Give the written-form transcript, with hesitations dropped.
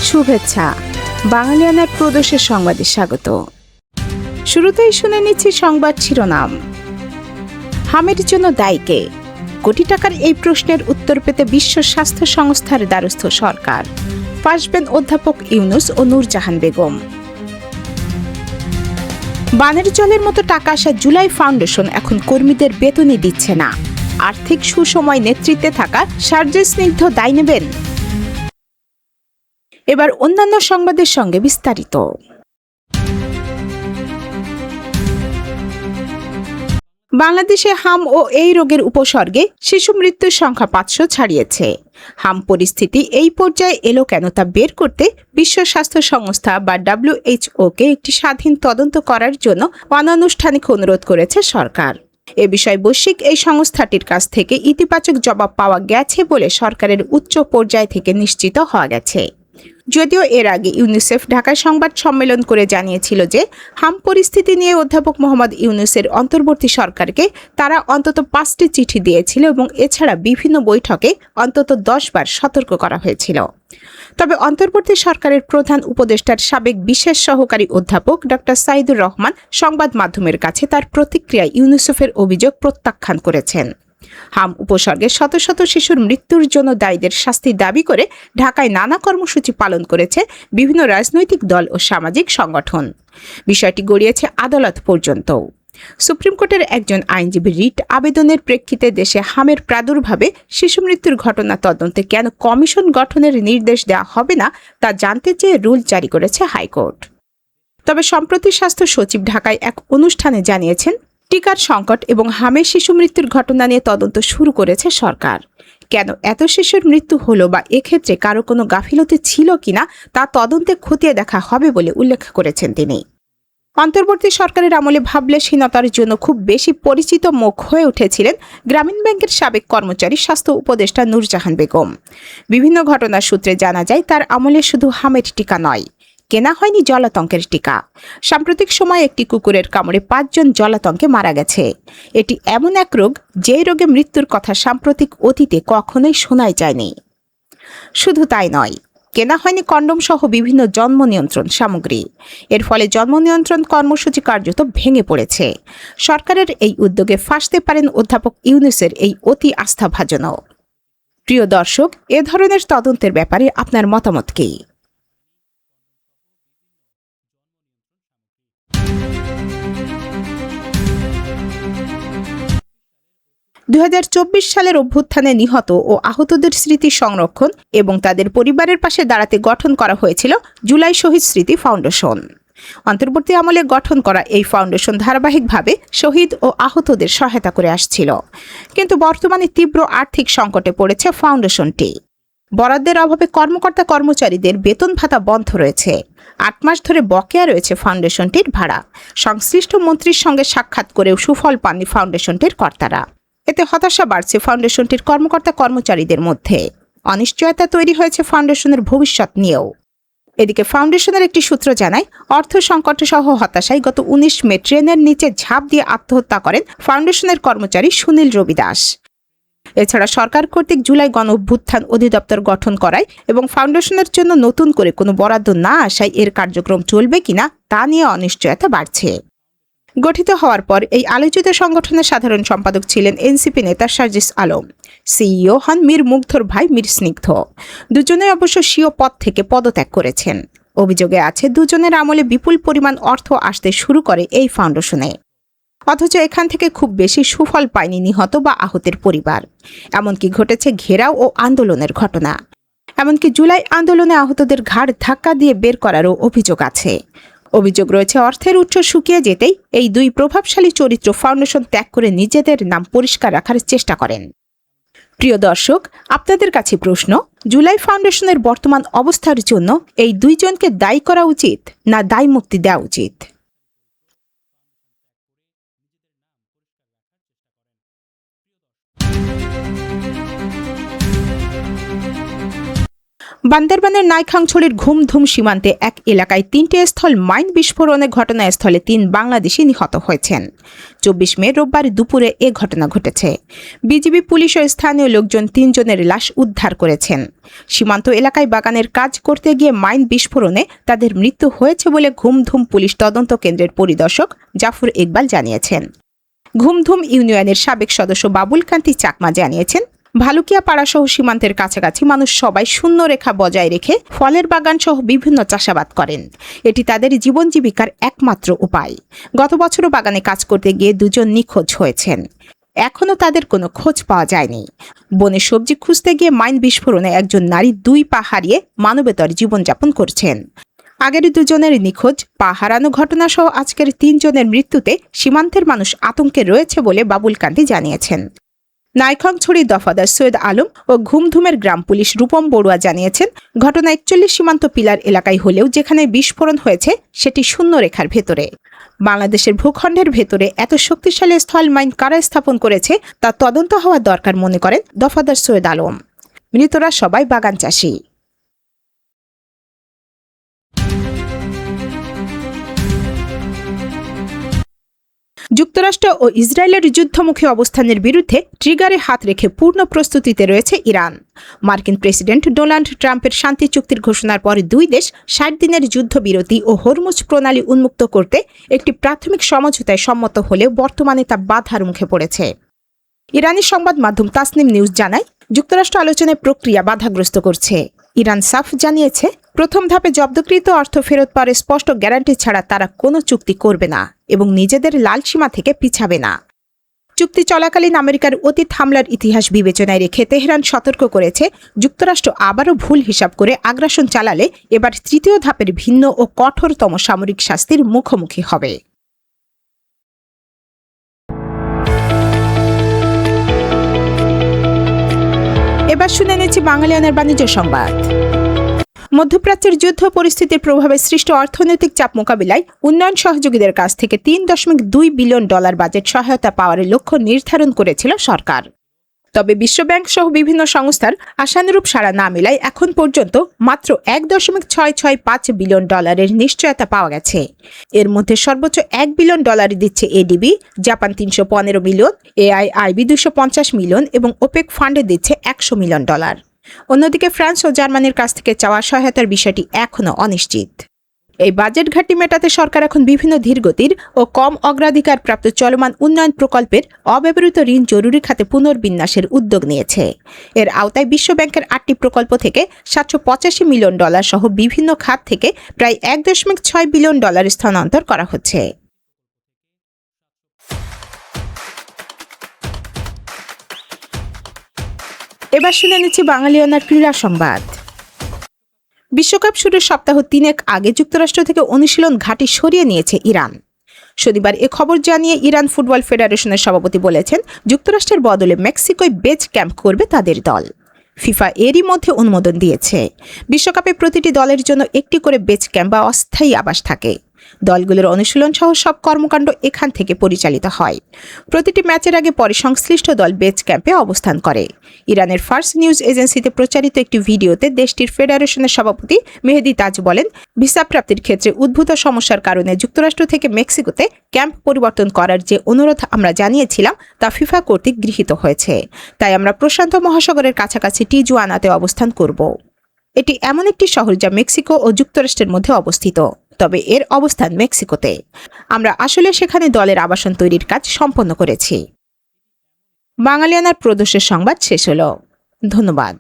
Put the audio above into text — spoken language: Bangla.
শুভেচ্ছা। বাঙালিয়ানার প্রদেশের সংবাদে স্বাগত। শুরুতেই শুনে নিচ্ছি সংবাদ শিরোনাম। হামের জন্য দায়ী কে? কোটি টাকার এই প্রশ্নের উত্তর পেতে বিশ্ব স্বাস্থ্য সংস্থার দ্বারস্থ সরকার। ফাঁসবেন অধ্যাপক ইউনুস ও নূরজাহান বেগম। বানের জলের মতো টাকা আসা জুলাই ফাউন্ডেশন এখন কর্মীদের বেতনই দিচ্ছে না। আর্থিক সুসময় নেতৃত্বে থাকা সার্জের স্নিগ্ধ দায় নেবেন। এবার অন্যান্য সংবাদের সঙ্গে বিস্তারিত। বাংলাদেশে হাম ও এই রোগের উপসর্গে শিশু মৃত্যুর সংখ্যা 500 ছাড়িয়েছে। হাম পরিস্থিতি এই পর্যায়ে এলো কেন তা বের করতে বিশ্ব স্বাস্থ্য সংস্থা বা WHO-কে একটি স্বাধীন তদন্ত করার জন্য অনানুষ্ঠানিক অনুরোধ করেছে সরকার। এ বিষয়ে বৈশ্বিক এই সংস্থাটির কাছ থেকে ইতিবাচক জবাব পাওয়া গেছে বলে সরকারের উচ্চ পর্যায় থেকে নিশ্চিত হওয়া গেছে। যদিও এর আগে ইউনিসেফ ঢাকায় সংবাদ সম্মেলন করে জানিয়েছিল যে হাম পরিস্থিতি নিয়ে অধ্যাপক মোহাম্মদ ইউনুসের অন্তর্বর্তী সরকারকে তারা অন্তত 5টি চিঠি দিয়েছিল এবং এছাড়া বিভিন্ন বৈঠকে অন্তত 10 বার সতর্ক করা হয়েছিল। তবে অন্তর্বর্তী সরকারের প্রধান উপদেষ্টার সাবেক বিশেষ সহকারী অধ্যাপক ডক্টর সাইদুর রহমান সংবাদ মাধ্যমের কাছে তার প্রতিক্রিয়ায় ইউনিসেফের অভিযোগ প্রত্যাখ্যান করেছেন। হাম উপসর্গে শত শত শিশুর মৃত্যুর জন্য দায়ীদের শাস্তি দাবি করে ঢাকায় নানা কর্মসূচি পালন করেছে বিভিন্ন রাজনৈতিক দল ও সামাজিক সংগঠন। বিষয়টি গড়িয়েছে আদালত পর্যন্ত। সুপ্রিম কোর্টের একজন আইনজীবী রিট আবেদনের প্রেক্ষিতে দেশে হামের প্রাদুর্ভাবে শিশু মৃত্যুর ঘটনা তদন্তে কেন কমিশন গঠনের নির্দেশ দেওয়া হবে না তা জানতে চেয়ে রুল জারি করেছে হাইকোর্ট। তবে সম্প্রতি স্বাস্থ্য সচিব ঢাকায় এক অনুষ্ঠানে জানিয়েছেন, টিকার সংকট এবং হামের শিশু মৃত্যুর ঘটনা নিয়ে তদন্ত শুরু করেছে সরকার। কেন এত শিশুর মৃত্যু হলো বা এক্ষেত্রে কারো কোনো গাফিলতি ছিল কিনা তা তদন্তে খতিয়ে দেখা হবে বলে উল্লেখ করেছেন তিনি। অন্তর্বর্তী সরকারের আমলে ভাবলেশহীনতার জন্য খুব বেশি পরিচিত মুখ হয়ে উঠেছিলেন গ্রামীণ ব্যাংকের সাবেক কর্মচারী স্বাস্থ্য উপদেষ্টা নূরজাহান বেগম। বিভিন্ন ঘটনার সূত্রে জানা যায় তার আমলে শুধু হামের টিকা নয়, কেনা হয়নি জলাতঙ্কের টিকা। সাম্প্রতিক সময়ে একটি কুকুরের কামড়ে 5 জন জলাতঙ্কে মারা গেছে। এটি এমন এক রোগ যে রোগে মৃত্যুর কথা সাম্প্রতিক অতীতে কখনোই শোনাই যায়নি। শুধু তাই নয়, কেনা হয়নি কন্ডোম সহ বিভিন্ন জন্ম নিয়ন্ত্রণ সামগ্রী। এর ফলে জন্ম নিয়ন্ত্রণ কর্মসূচি কার্যত ভেঙে পড়েছে। সরকারের এই উদ্যোগে ফাঁসতে পারেন অধ্যাপক ইউনুসের এই অতি আস্থাভাজনও। প্রিয় দর্শক, এ ধরনের তদন্তের ব্যাপারে আপনার মতামত কি? 2024 সালের অভ্যুত্থানে নিহত ও আহতদের স্মৃতি সংরক্ষণ এবং তাদের পরিবারের পাশে দাঁড়াতে গঠন করা হয়েছিল জুলাই শহীদ স্মৃতি ফাউন্ডেশন। অন্তর্বর্তী আমলে গঠন করা এই ফাউন্ডেশন ধারাবাহিকভাবে শহীদ ও আহতদের সহায়তা করে আসছিল। কিন্তু বর্তমানে তীব্র আর্থিক সংকটে পড়েছে ফাউন্ডেশনটি। বরাদ্দের অভাবে কর্মকর্তা কর্মচারীদের বেতন ভাতা বন্ধ রয়েছে। 8 মাস ধরে বকেয়া রয়েছে ফাউন্ডেশনটির ভাড়া। সংশ্লিষ্ট মন্ত্রীর সঙ্গে সাক্ষাৎ করেও সুফল পাননি ফাউন্ডেশনটির কর্তারা। এতে হতাশা বাড়ছে ফাউন্ডেশনটির কর্মকর্তা কর্মচারীদের মধ্যে। অনিশ্চয়তা তৈরি হয়েছে ফাউন্ডেশনের ভবিষ্যৎ নিয়েও। এদিকে ফাউন্ডেশনের একটি সূত্র জানায়, অর্থ সংকট সহ হতাশায় গত 19 মে ট্রেনের নিচে ঝাঁপ দিয়ে আত্মহত্যা করেন ফাউন্ডেশনের কর্মচারী সুনীল রবি দাস। এছাড়া সরকার কর্তৃক জুলাই গণ অভ্যুত্থান অধিদপ্তর গঠন করায় এবং ফাউন্ডেশনের জন্য নতুন করে কোনো বরাদ্দ না আসায় এর কার্যক্রম চলবে কিনা তা নিয়ে অনিশ্চয়তা বাড়ছে। গঠিত হওয়ার পর এই আলোচিত সংগঠনের সাধারণ সম্পাদক ছিলেন এনসিপি নেতা সার্জিস আলম। সিইও হন মীর মুগ্ধর ভাই মীর স্নিগ্ধ। দুজনেই অবশ্য স্বীয় পদ থেকে পদত্যাগ করেছেন। অভিযোগে আছে দুজনের আমলে বিপুল পরিমাণ অর্থ আসতে শুরু করে এই ফাউন্ডেশনে। অথচ এখান থেকে খুব বেশি সুফল পায়নি নিহত বা আহতের পরিবার। এমনকি ঘটেছে ঘেরাও ও আন্দোলনের ঘটনা। এমনকি জুলাই আন্দোলনে আহতদের ঘাড় ধাক্কা দিয়ে বের করারও অভিযোগ আছে। অভিযোগ রয়েছে অর্থের উৎস শুকিয়ে যেতেই এই দুই প্রভাবশালী চরিত্র ফাউন্ডেশন ত্যাগ করে নিজেদের নাম পরিষ্কার রাখার চেষ্টা করেন। প্রিয় দর্শক, আপনাদের কাছে প্রশ্ন, জুলাই ফাউন্ডেশনের বর্তমান অবস্থার জন্য এই দুইজনকে দায়ী করা উচিত না দায় মুক্তি দেওয়া উচিত? বান্দরবানের নাইখাংছড়ির ঘুমধুম সীমান্তে এক এলাকায় ৩টে স্থল মাইন বিস্ফোরণের ঘটনাস্থলে ৩ বাংলাদেশি নিহত হয়েছেন। ২৪ মে রোববার দুপুরে এ ঘটনা ঘটেছে। বিজিবি পুলিশ ও স্থানীয় লোকজন ৩ জনের লাশ উদ্ধার করেছেন। সীমান্ত এলাকায় বাগানের কাজ করতে গিয়ে মাইন বিস্ফোরণে তাদের মৃত্যু হয়েছে বলে ঘুমধুম পুলিশ তদন্ত কেন্দ্রের পরিদর্শক জাফর ইকবাল জানিয়েছেন। ঘুমধুম ইউনিয়নের সাবেক সদস্য বাবুল কান্তি চাকমা জানিয়েছেন, ভালুকিয়া পাড়াসহ সীমান্তের কাছাকাছি মানুষ সবাই শূন্য রেখা বজায় রেখে ফলের বাগান সহ বিভিন্ন চাষাবাদ করেন। এটি তাদের জীবন জীবিকার একমাত্র উপায়। গত বছরও বাগানে কাজ করতে গিয়ে 2 জন নিখোঁজ হয়েছেন। এখনও তাদের কোনো খোঁজ পাওয়া যায়নি। বনে সবজি খুঁজতে গিয়ে মাইন বিস্ফোরণে একজন নারী 2 পা হারিয়ে মানবেতর জীবনযাপন করছেন। আগের 2 জনের নিখোঁজ, পা হারানো ঘটনা সহ আজকের 3 জনের মৃত্যুতে সীমান্তের মানুষ আতঙ্কে রয়েছে বলে বাবুল কান্তি জানিয়েছেন। নাইখাংছড়ি দফাদার সৈয়দ আলম ও ঘুমধুমের গ্রাম পুলিশ রূপম বড়ুয়া জানিয়েছেন, ঘটনা 41 সীমান্ত পিলার এলাকায় হলেও যেখানে বিস্ফোরণ হয়েছে সেটি শূন্য রেখার ভেতরে। বাংলাদেশের ভূখণ্ডের ভেতরে এত শক্তিশালী স্থল মাইন কারা স্থাপন করেছে তা তদন্ত হওয়া দরকার মনে করেন দফাদার সৈয়দ আলম। মৃতরা সবাই বাগান চাষী। যুক্তরাষ্ট্র ও ইসরায়েলের যুদ্ধমুখী অবস্থানের বিরুদ্ধে ট্রিগারে হাত রেখে পূর্ণ প্রস্তুতিতে রয়েছে ইরান। মার্কিন প্রেসিডেন্ট ডোনাল্ড ট্রাম্পের শান্তি চুক্তির ঘোষণার পর 2 দেশ 60 দিনের যুদ্ধবিরতি ও হরমুজ প্রণালী উন্মুক্ত করতে একটি প্রাথমিক সমঝোতায় সম্মত হলেও বর্তমানে তা বাধার মুখে পড়েছে। ইরানি সংবাদ মাধ্যম তাসনিম নিউজ জানায়, যুক্তরাষ্ট্র আলোচনায় প্রক্রিয়া বাধাগ্রস্ত করছে। ইরান সাফ জানিয়েছে, প্রথম ধাপে জব্দকৃত অর্থ ফেরত পাওয়ার স্পষ্ট গ্যারান্টি ছাড়া তারা কোনো চুক্তি করবে না এবং নিজেদের লাল সীমা থেকে পিছাবে না। চুক্তি চলাকালীন আমেরিকার অতীত হামলার ইতিহাস বিবেচনায় রেখে তেহরান সতর্ক করেছে, যুক্তরাষ্ট্র আবারও ভুল হিসাব করে আগ্রাসন চালালে এবার 3য় ধাপের ভিন্ন ও কঠোরতম সামরিক শাস্তির মুখোমুখি হবে। এবার শুনে নিচ্ছি বাঙালিয়ানের বাণিজ্য সংবাদ। মধ্যপ্রাচ্যের যুদ্ধ পরিস্থিতির প্রভাবে সৃষ্ট অর্থনৈতিক চাপ মোকাবিলায় উন্নয়ন সহযোগীদের কাছ থেকে $3.2 বিলিয়ন বাজেট সহায়তা পাওয়ার লক্ষ্য নির্ধারণ করেছিল সরকার। তবে বিশ্বব্যাংক সহ বিভিন্ন সংস্থার আশানুরূপ সাড়া না মেলায় এখন পর্যন্ত মাত্র $1.665 বিলিয়ন নিশ্চয়তা পাওয়া গেছে। এর মধ্যে সর্বোচ্চ $1 বিলিয়ন দিচ্ছে ADB, Japan 315 million, AIIB 250 million এবং ওপেক ফান্ডে দিচ্ছে $100 মিলিয়ন। অন্যদিকে ফ্রান্স ও জার্মানির কাছ থেকে চাওয়া সহায়তার বিষয়টি এখনও অনিশ্চিত। এই বাজেট ঘাটতি মেটাতে সরকার এখন বিভিন্ন ধীরগতির ও কম অগ্রাধিকার প্রাপ্ত চলমান উন্নয়ন প্রকল্পের অব্যবহৃত ঋণ জরুরি খাতে পুনর্বিন্যাসের উদ্যোগ নিয়েছে। এর আওতায় বিশ্বব্যাংকের 8টি প্রকল্প থেকে $785 মিলিয়ন সহ বিভিন্ন খাত থেকে প্রায় $1.6 বিলিয়ন স্থানান্তর করা হচ্ছে। এবার শুনে নিচ্ছি বাঙালিয়ানার ক্রীড়া সংবাদ। বিশ্বকাপ শুরুর সপ্তাহ 3 আগে যুক্তরাষ্ট্র থেকে অনুশীলন ঘাঁটি সরিয়ে নিয়েছে ইরান। শনিবার এ খবর জানিয়ে ইরান ফুটবল ফেডারেশনের সভাপতি বলেছেন, যুক্তরাষ্ট্রের বদলে মেক্সিকোয় বেজ ক্যাম্প করবে তাদের দল। ফিফা এরই মধ্যে অনুমোদন দিয়েছে। বিশ্বকাপে প্রতিটি দলের জন্য একটি করে বেজ ক্যাম্প বা অস্থায়ী আবাস থাকে। দলগুলোর অনুশীলন সহ সব কর্মকাণ্ড এখান থেকে পরিচালিত হয়। প্রতিটি ম্যাচের আগে পরে সংশ্লিষ্ট দল বেজ ক্যাম্পে অবস্থান করে। ইরানের ফার্স্ট নিউজ এজেন্সিতে প্রচারিত একটি ভিডিওতে দেশটির ফেডারেশনের সভাপতি মেহেদি তাজ বলেন, ভিসা প্রাপ্তির ক্ষেত্রে উদ্ভূত সমস্যার কারণে যুক্তরাষ্ট্র থেকে মেক্সিকোতে ক্যাম্প পরিবর্তন করার যে অনুরোধ আমরা জানিয়েছিলাম তা ফিফা কর্তৃক গৃহীত হয়েছে। তাই আমরা প্রশান্ত মহাসাগরের কাছাকাছি টিজুয়ানাতে অবস্থান করব। এটি এমন একটি শহর যা মেক্সিকো ও যুক্তরাষ্ট্রের মধ্যে অবস্থিত, তবে এর অবস্থান মেক্সিকোতে। আমরা আসলে সেখানে দলের আবাসন তৈরির কাজ সম্পন্ন করেছি। বাঙালিয়ানার প্রদর্শের সংবাদ শেষ হলো। ধন্যবাদ।